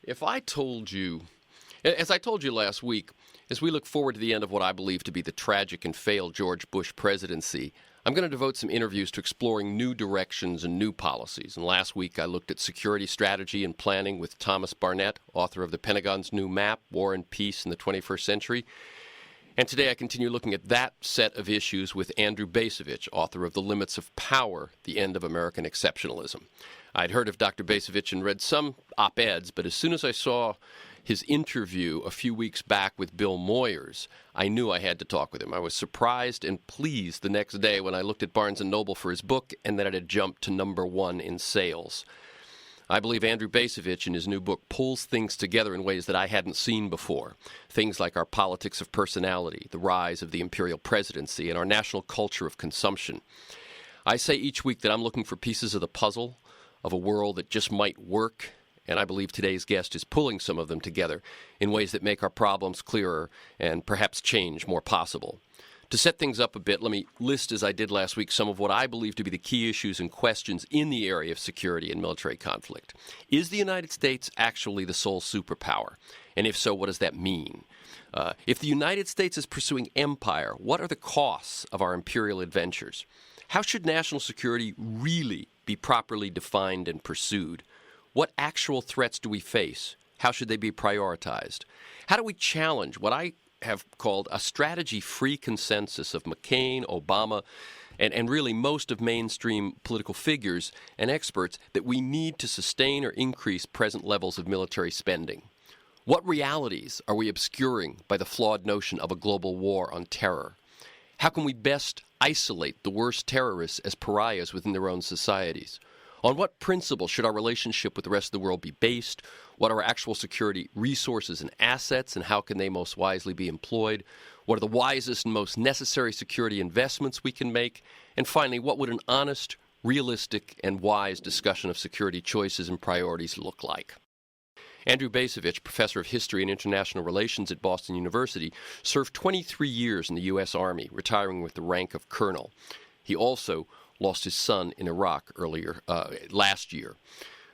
If I told you, as I told you last week, as we look forward to the end of what I believe to be the tragic and failed George Bush presidency, I'm going to devote some interviews to exploring new directions and new policies. And last week I looked at security strategy and planning with Thomas Barnett, author of The Pentagon's New Map, War and Peace in the 21st Century. And today I continue looking at that set of issues with Andrew Bacevich, author of The Limits of Power, The End of American Exceptionalism. I'd heard of Dr. Bacevich and read some op-eds, but as soon as I saw his interview a few weeks back with Bill Moyers, I knew I had to talk with him. I was surprised and pleased the next day when I looked at Barnes & Noble for his book and that it had jumped to #1 in sales. I believe Andrew Bacevich in his new book pulls things together in ways that I hadn't seen before. Things like our politics of personality, the rise of the imperial presidency, and our national culture of consumption. I say each week that I'm looking for pieces of the puzzle of a world that just might work, and I believe today's guest is pulling some of them together in ways that make our problems clearer and perhaps change more possible. To set things up a bit, let me list, as I did last week, some of what I believe to be the key issues and questions in the area of security and military conflict. Is the United States actually the sole superpower? And if so, what does that mean? If the United States is pursuing empire, what are the costs of our imperial adventures? How should national security really be properly defined and pursued? What actual threats do we face? How should they be prioritized? How do we challenge what I have called a strategy-free consensus of McCain, Obama, and really most of mainstream political figures and experts that we need to sustain or increase present levels of military spending? What realities are we obscuring by the flawed notion of a global war on terror? How can we best isolate the worst terrorists as pariahs within their own societies? On what principles should our relationship with the rest of the world be based? What are our actual security resources and assets, and how can they most wisely be employed? What are the wisest and most necessary security investments we can make? And finally, what would an honest, realistic, and wise discussion of security choices and priorities look like? Andrew Bacevich, professor of history and international relations at Boston University, served 23 years in the U.S. Army, retiring with the rank of colonel. He also lost his son in Iraq last year.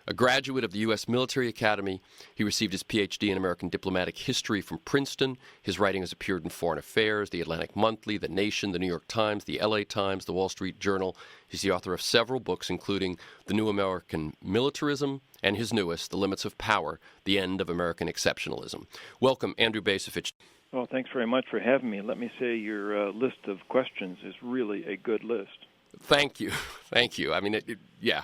A graduate of the U.S. Military Academy, he received his Ph.D. in American diplomatic history from Princeton. His writing has appeared in Foreign Affairs, The Atlantic Monthly, The Nation, The New York Times, The L.A. Times, The Wall Street Journal. He's the author of several books, including The New American Militarism and his newest, The Limits of Power, The End of American Exceptionalism. Welcome, Andrew Bacevich. Well, thanks very much for having me. Let me say your list of questions is really a good list. Thank you. Thank you. I mean,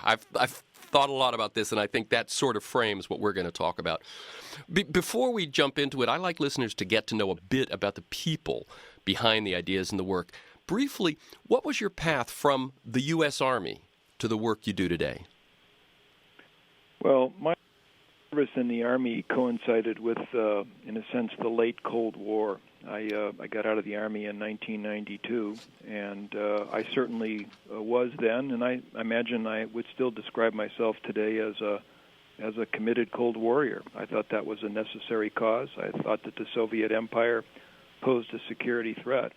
I've thought a lot about this, and I think that sort of frames what we're going to talk about. Before we jump into it, I like listeners to get to know a bit about the people behind the ideas and the work. Briefly, what was your path from the U.S. Army to the work you do today? Well, my service in the Army coincided with, in a sense, the late Cold War. I got out of the Army in 1992, and I certainly was then, and I imagine I would still describe myself today as a committed Cold Warrior. I thought that was a necessary cause. I thought that the Soviet Empire posed a security threat.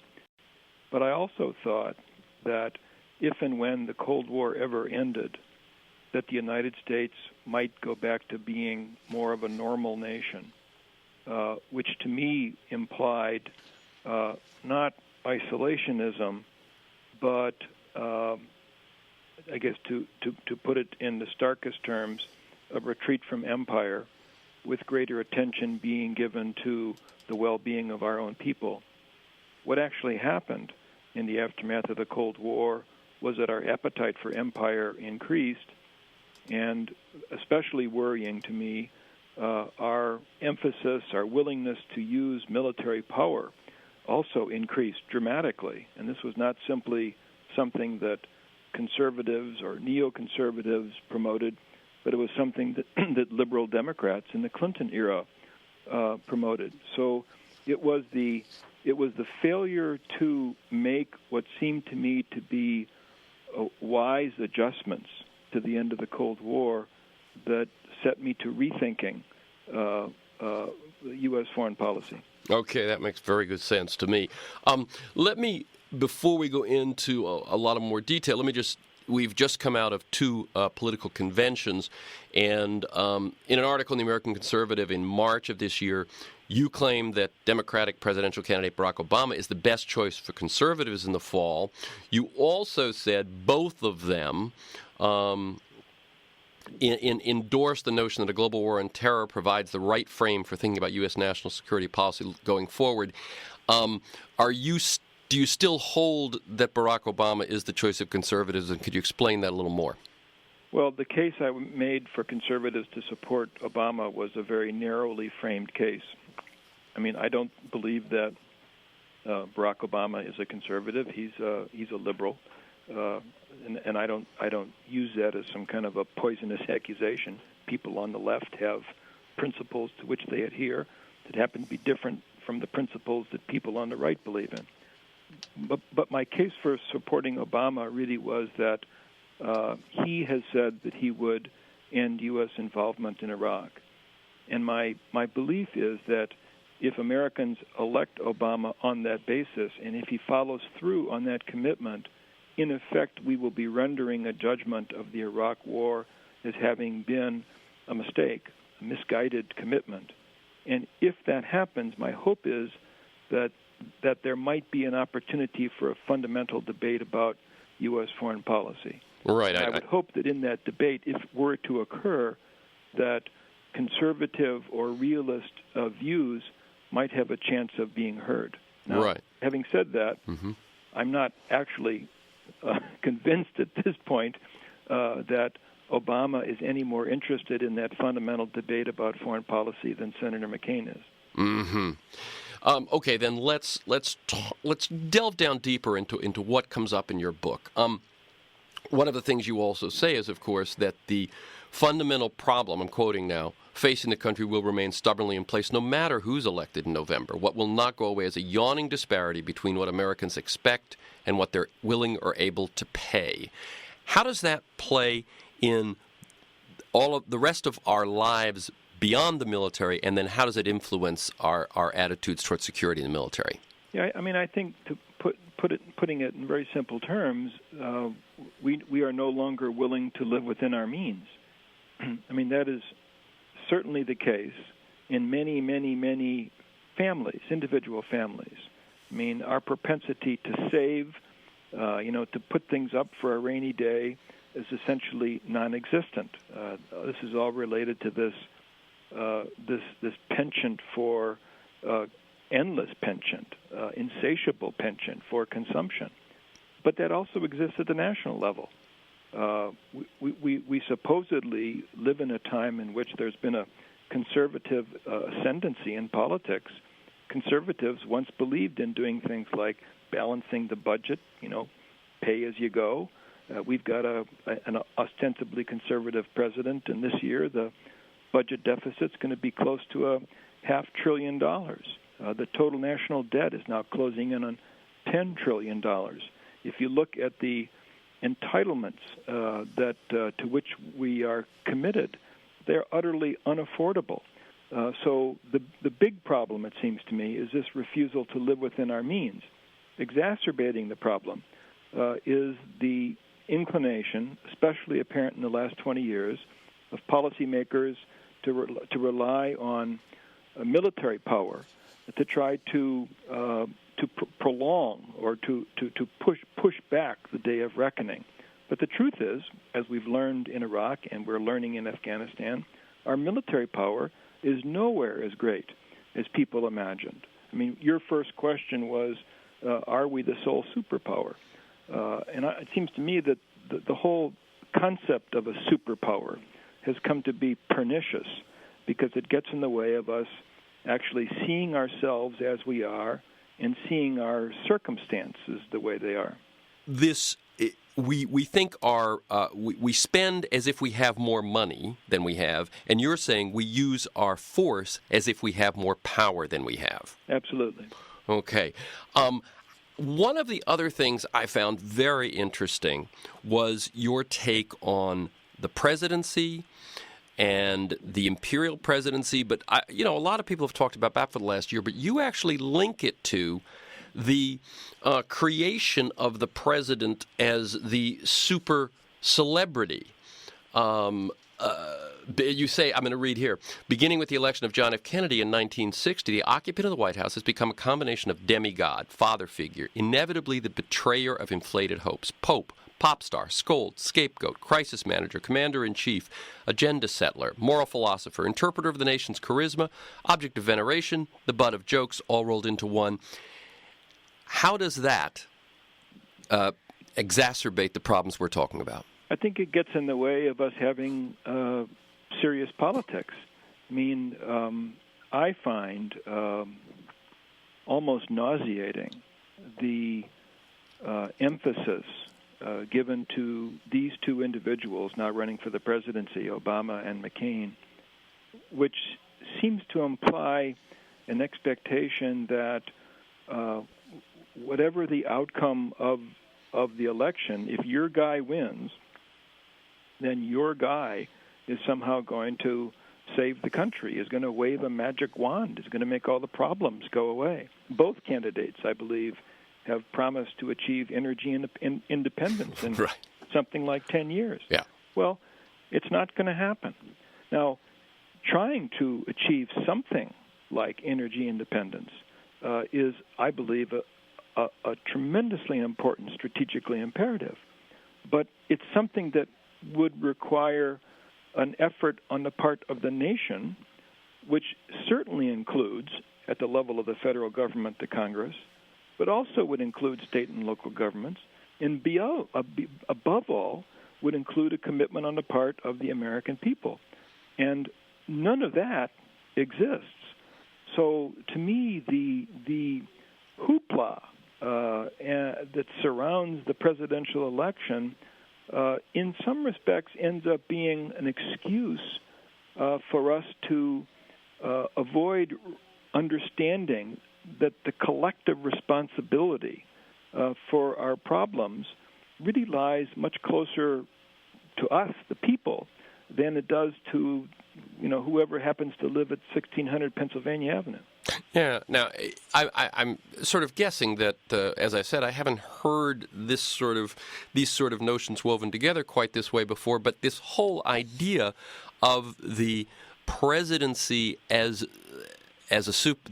But I also thought that if and when the Cold War ever ended, that the United States might go back to being more of a normal nation. Which to me implied not isolationism, but I guess to put it in the starkest terms, a retreat from empire with greater attention being given to the well-being of our own people. What actually happened in the aftermath of the Cold War was that our appetite for empire increased, and especially worrying to me, our emphasis, our willingness to use military power also increased dramatically. And this was not simply something that conservatives or neoconservatives promoted, but it was something that liberal Democrats in the Clinton era promoted. So it was the failure to make what seemed to me to be wise adjustments to the end of the Cold War that set me to rethinking U.S. foreign policy. Okay, that makes very good sense to me. Let me, before we go into a lot of more detail, let me just we've just come out of two political conventions, and in an article in the American Conservative in March of this year, you claim that Democratic presidential candidate Barack Obama is the best choice for conservatives in the fall. You also said both of them endorsed the notion that a global war on terror provides the right frame for thinking about U.S. national security policy going forward. Do you still hold that Barack Obama is the choice of conservatives, and could you explain that a little more? Well, the case I made for conservatives to support Obama was a very narrowly framed case. I mean, I don't believe that Barack Obama is a conservative. He's a liberal, and I don't use that as some kind of a poisonous accusation. People on the left have principles to which they adhere that happen to be different from the principles that people on the right believe in. But my case for supporting Obama really was that he has said that he would end U.S. involvement in Iraq. And my belief is that if Americans elect Obama on that basis, and if he follows through on that commitment, in effect, we will be rendering a judgment of the Iraq War as having been a mistake, a misguided commitment. And if that happens, my hope is that there might be an opportunity for a fundamental debate about U.S. foreign policy. Right. I would hope that in that debate, if it were to occur, that conservative or realist views might have a chance of being heard. Now, right. Having said that, I'm not actually convinced at this point that Obama is any more interested in that fundamental debate about foreign policy than Senator McCain is. Mm-hmm. Okay, then let's delve down deeper into what comes up in your book. One of the things you also say is, of course, that the fundamental problem, I'm quoting now, facing the country will remain stubbornly in place no matter who's elected in November. What will not go away is a yawning disparity between what Americans expect and what they're willing or able to pay. How does that play in all of the rest of our lives beyond the military, and then how does it influence our attitudes towards security in the military? Yeah, I mean, I think to putting it in very simple terms, we are no longer willing to live within our means. I mean, that is certainly the case in many, many, many families, individual families. I mean, our propensity to save, to put things up for a rainy day is essentially non-existent. This is all related to this penchant for endless penchant, insatiable penchant for consumption. But that also exists at the national level. We supposedly live in a time in which there's been a conservative ascendancy in politics. Conservatives once believed in doing things like balancing the budget, pay as you go. We've got an ostensibly conservative president, and this year the budget deficit's going to be close to $500 billion. The total national debt is now closing in on $10 trillion. If you look at the entitlements to which we are committed, they're utterly unaffordable. So the big problem, it seems to me, is this refusal to live within our means. Exacerbating the problem is the inclination, especially apparent in the last 20 years, of policymakers to rely on military power to try to prolong or to push back the day of reckoning. But the truth is, as we've learned in Iraq and we're learning in Afghanistan, our military power is nowhere as great as people imagined. I mean, your first question was, are we the sole superpower? And it seems to me that the whole concept of a superpower has come to be pernicious because it gets in the way of us actually seeing ourselves as we are and seeing our circumstances the way they are. We think we spend as if we have more money than we have, and you're saying we use our force as if we have more power than we have. Absolutely. Okay. One of the other things I found very interesting was your take on the presidency and the imperial presidency. But, a lot of people have talked about that for the last year, but you actually link it to the creation of the president as the super celebrity. You say, I'm going to read here, beginning with the election of John F. Kennedy in 1960, the occupant of the White House has become a combination of demigod, father figure, inevitably the betrayer of inflated hopes, pope, pop star, scold, scapegoat, crisis manager, commander-in-chief, agenda settler, moral philosopher, interpreter of the nation's charisma, object of veneration, the butt of jokes, all rolled into one. How does that exacerbate the problems we're talking about? I think it gets in the way of us having serious politics. I mean, I find almost nauseating the emphasis given to these two individuals now running for the presidency, Obama and McCain, which seems to imply an expectation that whatever the outcome of the election, if your guy wins, then your guy is somehow going to save the country, is going to wave a magic wand, is going to make all the problems go away. Both candidates, I believe, have promised to achieve energy independence in right. something like 10 years. Yeah. Well, it's not going to happen. Now, trying to achieve something like energy independence is, I believe, a tremendously important strategically imperative. But it's something that would require an effort on the part of the nation, which certainly includes, at the level of the federal government, the Congress, but also would include state and local governments, and above all, would include a commitment on the part of the American people. And none of that exists. So to me, the hoopla that surrounds the presidential election in some respects ends up being an excuse for us to avoid understanding that the collective responsibility for our problems really lies much closer to us, the people, than it does to, whoever happens to live at 1600 Pennsylvania Avenue. Yeah. Now, I'm sort of guessing that, as I said, I haven't heard these sort of notions woven together quite this way before. But this whole idea of the presidency the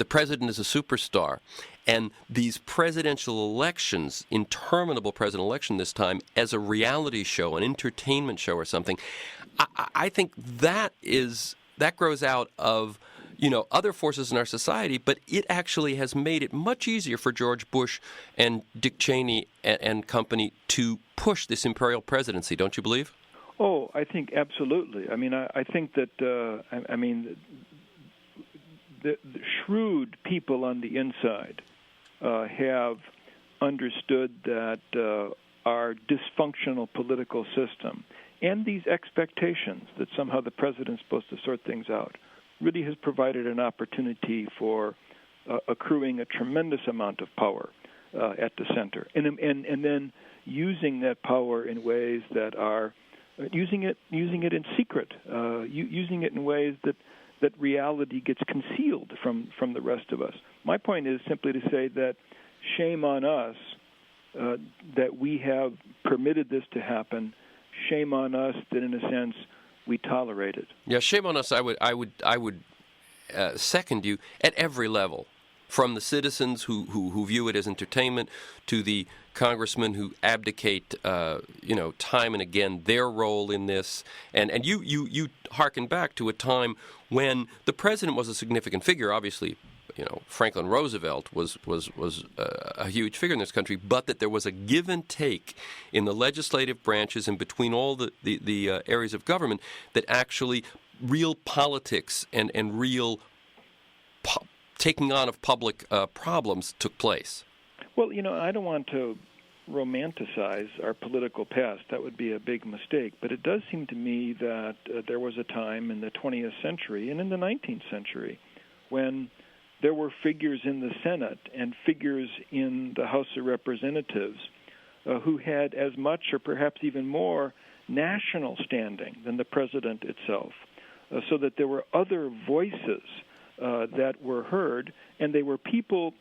president as a superstar, and these presidential elections, interminable presidential election this time, as a reality show, an entertainment show or something, I think that grows out of other forces in our society, but it actually has made it much easier for George Bush and Dick Cheney and company to push this imperial presidency, don't you believe? Oh, I think absolutely. I mean, I think that, the shrewd people on the inside have understood that our dysfunctional political system and these expectations that somehow the president's supposed to sort things out really has provided an opportunity for accruing a tremendous amount of power at the center, and then using that power in ways that are using it in secret, using it in ways that reality gets concealed from the rest of us. My point is simply to say that shame on us that we have permitted this to happen. Shame on us that, in a sense, we tolerate it. Yeah, shame on us. I would second you at every level, from the citizens who view it as entertainment to the congressmen who abdicate, time and again their role in this. And you hearken back to a time when the president was a significant figure. Obviously, Franklin Roosevelt was a huge figure in this country, but that there was a give and take in the legislative branches and between all the areas of government, that actually real politics and real taking on of public problems took place. Well, I don't want to romanticize our political past. That would be a big mistake. But it does seem to me that there was a time in the 20th century and in the 19th century when there were figures in the Senate and figures in the House of Representatives who had as much or perhaps even more national standing than the president itself, so that there were other voices that were heard, and they were people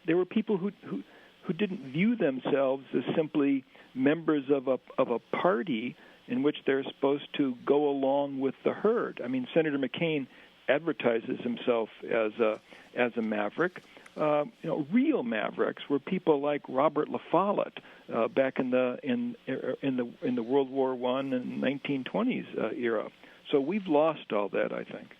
who didn't view themselves as simply members of a party in which they're supposed to go along with the herd. I mean, Senator McCain advertises himself as a maverick. Real mavericks were people like Robert La Follette back in the World War I and 1920s era. So we've lost all that, I think.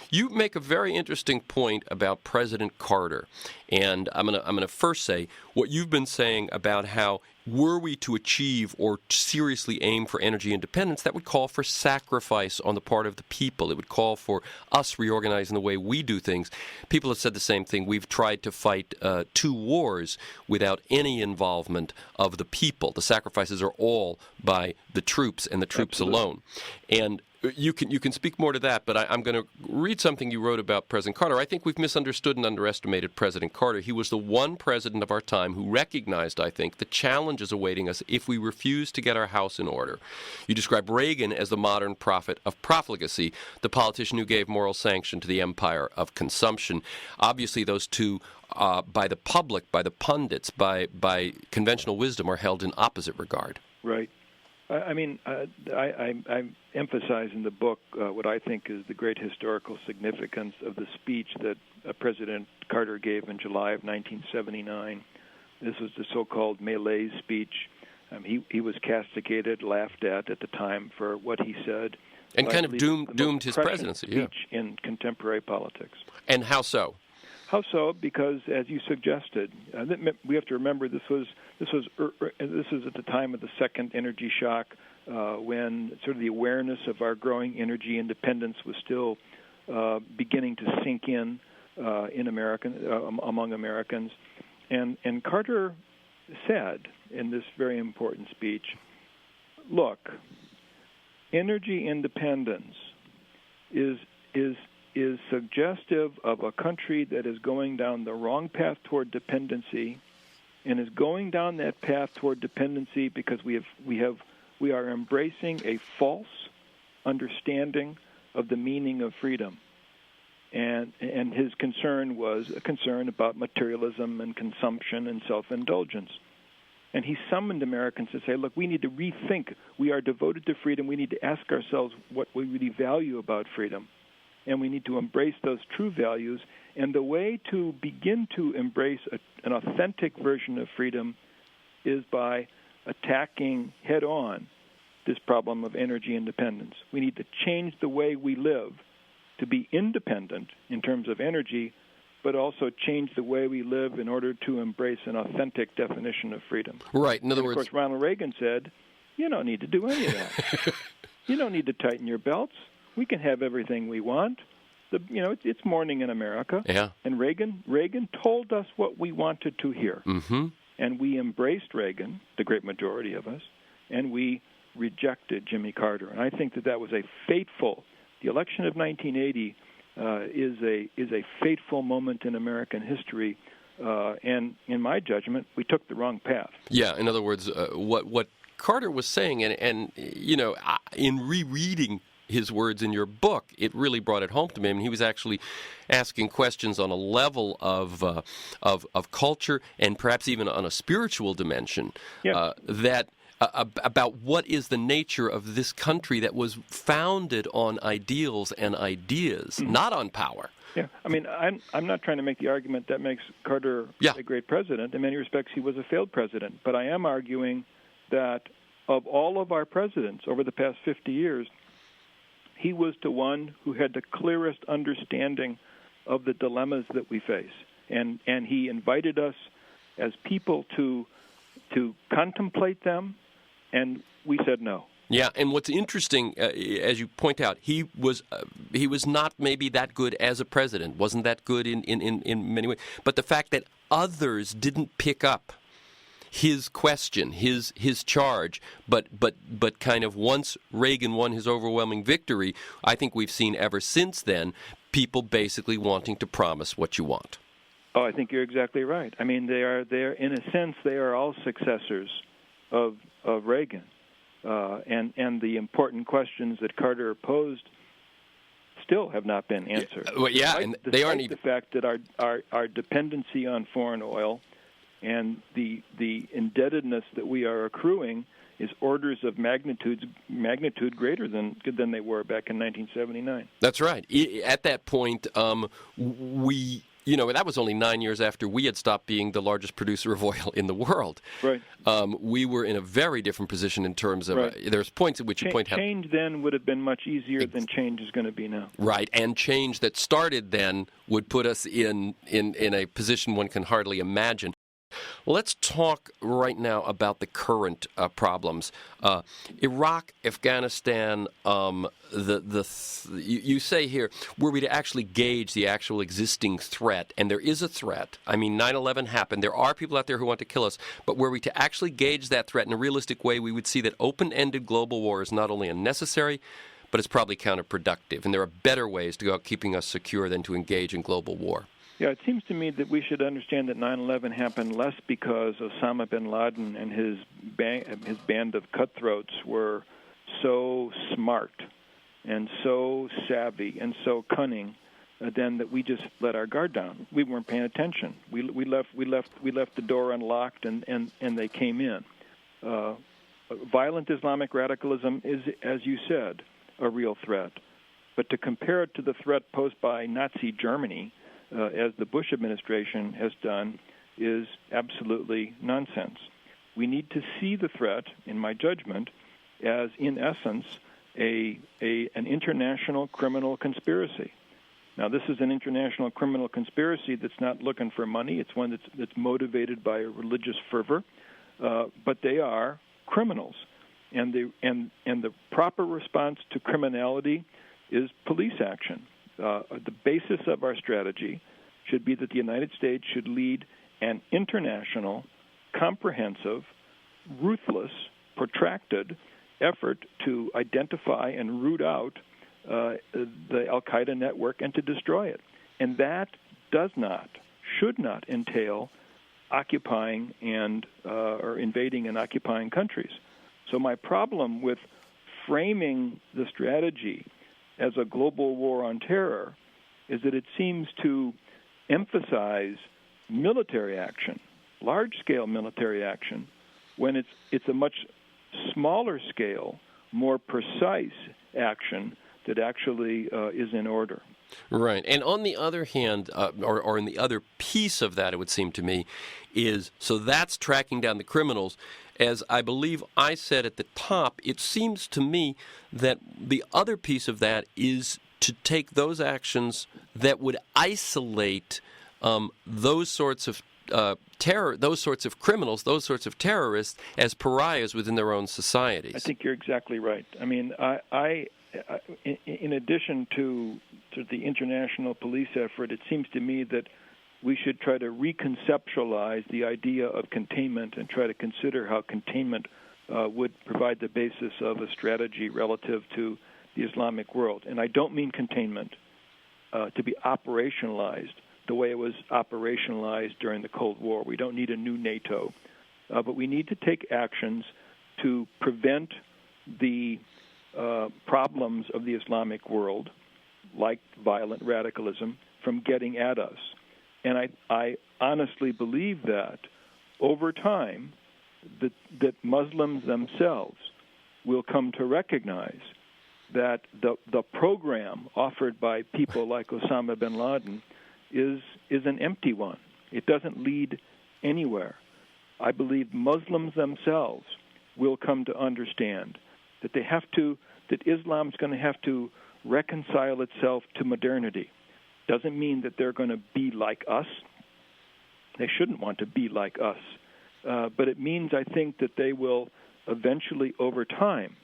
You make a very interesting point about President Carter, and I'm gonna first say what you've been saying about how were we to achieve or seriously aim for energy independence, that would call for sacrifice on the part of the people. It would call for us reorganizing the way we do things. People have said the same thing. We've tried to fight 2 wars without any involvement of the people. The sacrifices are all by the troops and the troops Absolutely. alone. And you can speak more to that, but I'm going to read something you wrote about President Carter. I think we've misunderstood and underestimated President Carter. He was the one president of our time who recognized, I think, the challenges awaiting us if we refuse to get our house in order. You describe Reagan as the modern prophet of profligacy, the politician who gave moral sanction to the empire of consumption. Obviously, those two, by the public, by the pundits, by conventional wisdom, are held in opposite regard. Right. I mean, I emphasize in the book what I think is the great historical significance of the speech that President Carter gave in July of 1979. This was the so-called Malaise speech. He was castigated, laughed at the time for what he said. And kind of doomed his presidency. Speech in contemporary politics. And how so? How so? Because, as you suggested, we have to remember this was at the time of the second energy shock, when sort of the awareness of our growing energy independence was still beginning to sink in among Americans, and Carter said in this very important speech, "Look, energy independence is suggestive of a country that is going down the wrong path toward dependency, and is going down that path toward dependency because we are embracing a false understanding of the meaning of freedom." And his concern was a concern about materialism and consumption and self-indulgence. And he summoned Americans to say, look, we need to rethink. We are devoted to freedom. We need to ask ourselves what we really value about freedom. And we need to embrace those true values. And the way to begin to embrace an authentic version of freedom is by attacking head-on this problem of energy independence. We need to change the way we live to be independent in terms of energy, but also change the way we live in order to embrace an authentic definition of freedom. Right. In other words, of course, Ronald Reagan said, you don't need to do any of that. You don't need to tighten your belts. We can have everything we want. It's morning in America. Yeah. And Reagan told us what we wanted to hear. Mm-hmm. And we embraced Reagan, the great majority of us, and we rejected Jimmy Carter. And I think that was a fateful. The election of 1980 is a fateful moment in American history. And in my judgment, we took the wrong path. Yeah. In other words, what Carter was saying, and in rereading his words in your book, it really brought it home to me. I mean, he was actually asking questions on a level of culture and perhaps even on a spiritual dimension about what is the nature of this country that was founded on ideals and ideas, not on power. Yeah, I mean, I'm not trying to make the argument that makes Carter a great president. In many respects, he was a failed president. But I am arguing that of all of our presidents over the past 50 years, he was the one who had the clearest understanding of the dilemmas that we face. And he invited us as people to contemplate them, and we said no. Yeah, and what's interesting, as you point out, he was not maybe that good as a president, wasn't that good in many ways, but the fact that others didn't pick up his question, his charge, but kind of once Reagan won his overwhelming victory, I think we've seen ever since then people basically wanting to promise what you want. Oh, I think you're exactly right. I mean, they're in a sense they are all successors of Reagan, and the important questions that Carter posed still have not been answered. And they aren't even the fact that our dependency on foreign oil and the indebtedness that we are accruing is orders of magnitude greater than they were back in 1979. That's right. At that point, we, that was only 9 years after we had stopped being the largest producer of oil in the world. Right. We were in a very different position in terms of, there's points at which you point out. Change then would have been much easier than change is going to be now. Right, and change that started then would put us in a position one can hardly imagine. Well, let's talk right now about the current problems. Iraq, Afghanistan, you say here, were we to actually gauge the actual existing threat, and there is a threat. I mean, 9/11 happened. There are people out there who want to kill us. But were we to actually gauge that threat in a realistic way, we would see that open-ended global war is not only unnecessary, but it's probably counterproductive. And there are better ways to go about keeping us secure than to engage in global war. Yeah, it seems to me that we should understand that 9/11 happened less because Osama bin Laden and his band of cutthroats were so smart and so savvy and so cunning than that we just let our guard down. We weren't paying attention. We left the door unlocked and they came in. Violent Islamic radicalism is, as you said, a real threat. But to compare it to the threat posed by Nazi Germany, as the Bush administration has done, is absolutely nonsense. We need to see the threat, in my judgment, as, in essence, an international criminal conspiracy. Now, this is an international criminal conspiracy that's not looking for money. It's one that's motivated by a religious fervor, but they are criminals. And the proper response to criminality is police action. The basis of our strategy should be that the United States should lead an international, comprehensive, ruthless, protracted effort to identify and root out the al-Qaeda network and to destroy it. And that should not entail occupying or invading and occupying countries. So my problem with framing the strategy as a global war on terror is that it seems to emphasize military action, large-scale military action, when it's a much smaller scale, more precise action that actually is in order. Right. And on the other hand, or in the other piece of that, it would seem to me, is so that's tracking down the criminals. As I believe I said at the top, it seems to me that the other piece of that is to take those actions that would isolate those sorts of those sorts of criminals, those sorts of terrorists as pariahs within their own societies. I think you're exactly right. I mean, in addition to the international police effort, it seems to me that we should try to reconceptualize the idea of containment and try to consider how containment would provide the basis of a strategy relative to the Islamic world. And I don't mean containment to be operationalized the way it was operationalized during the Cold War. We don't need a new NATO, but we need to take actions to prevent the problems of the Islamic world, like violent radicalism, from getting at us. And I honestly believe that over time that Muslims themselves will come to recognize that the program offered by people like Osama bin Laden is an empty one. It doesn't lead anywhere. I believe Muslims themselves will come to understand that that Islam's going to have to reconcile itself to modernity. Doesn't mean that they're going to be like us. They shouldn't want to be like us. But it means, I think, that they will eventually, over time,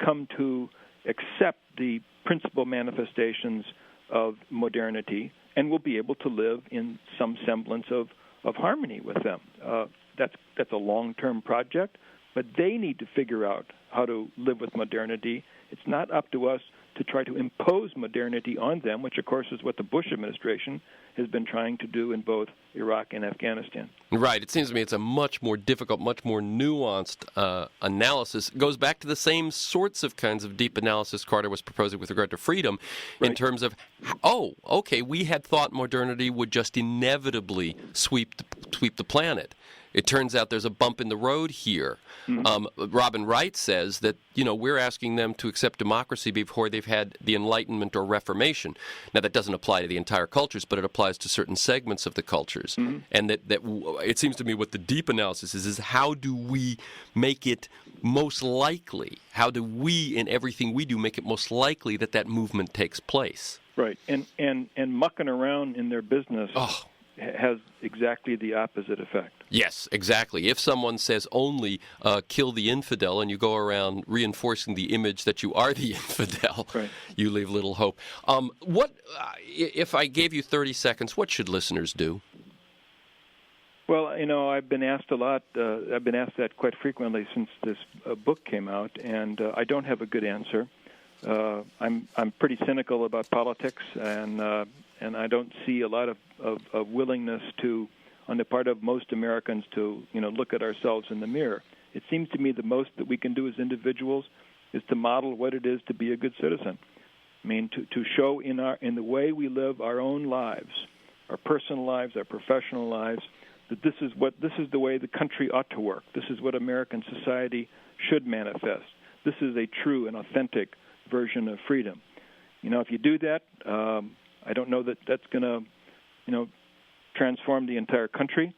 come to accept the principal manifestations of modernity and will be able to live in some semblance of harmony with them. That's a long-term project, but they need to figure out how to live with modernity. It's not up to us to try to impose modernity on them, which, of course, is what the Bush administration has been trying to do in both Iraq and Afghanistan. Right. It seems to me it's a much more difficult, much more nuanced analysis. It goes back to the same sorts of kinds of deep analysis Carter was proposing with regard to freedom in terms of, we had thought modernity would just inevitably sweep sweep the planet. It turns out there's a bump in the road here. Robin Wright says that, we're asking them to accept democracy before they've had the Enlightenment or Reformation. Now, that doesn't apply to the entire cultures, but it applies to certain segments of the cultures. And that it seems to me what the deep analysis is how do we make it most likely? How do we, in everything we do, make it most likely that that movement takes place? Right. And mucking around in their business has exactly the opposite effect. Yes, exactly. If someone says only kill the infidel and you go around reinforcing the image that you are the infidel, right, you leave little hope. If I gave you 30 seconds, what should listeners do? Well, I've been asked a lot. I've been asked that quite frequently since this book came out, and I don't have a good answer. I'm pretty cynical about politics, and I don't see a lot of willingness on the part of most Americans to look at ourselves in the mirror. It seems to me the most that we can do as individuals is to model what it is to be a good citizen. I mean, to show in the way we live our own lives, our personal lives, our professional lives, that this is the way the country ought to work. This is what American society should manifest. This is a true and authentic version of freedom. If you do that, I don't know that that's going to, transform the entire country,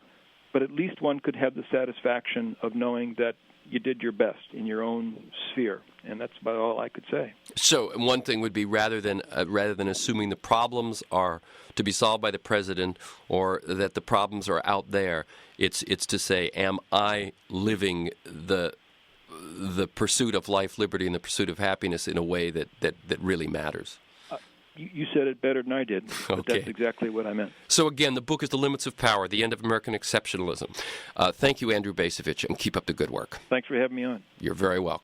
but at least one could have the satisfaction of knowing that you did your best in your own sphere, and that's about all I could say. So one thing would be rather than assuming the problems are to be solved by the president or that the problems are out there, it's to say, am I living the pursuit of life, liberty, and the pursuit of happiness in a way that really matters? You said it better than I did, but okay. That's exactly what I meant. So again, the book is The Limits of Power, The End of American Exceptionalism. Thank you, Andrew Bacevich, and keep up the good work. Thanks for having me on. You're very welcome.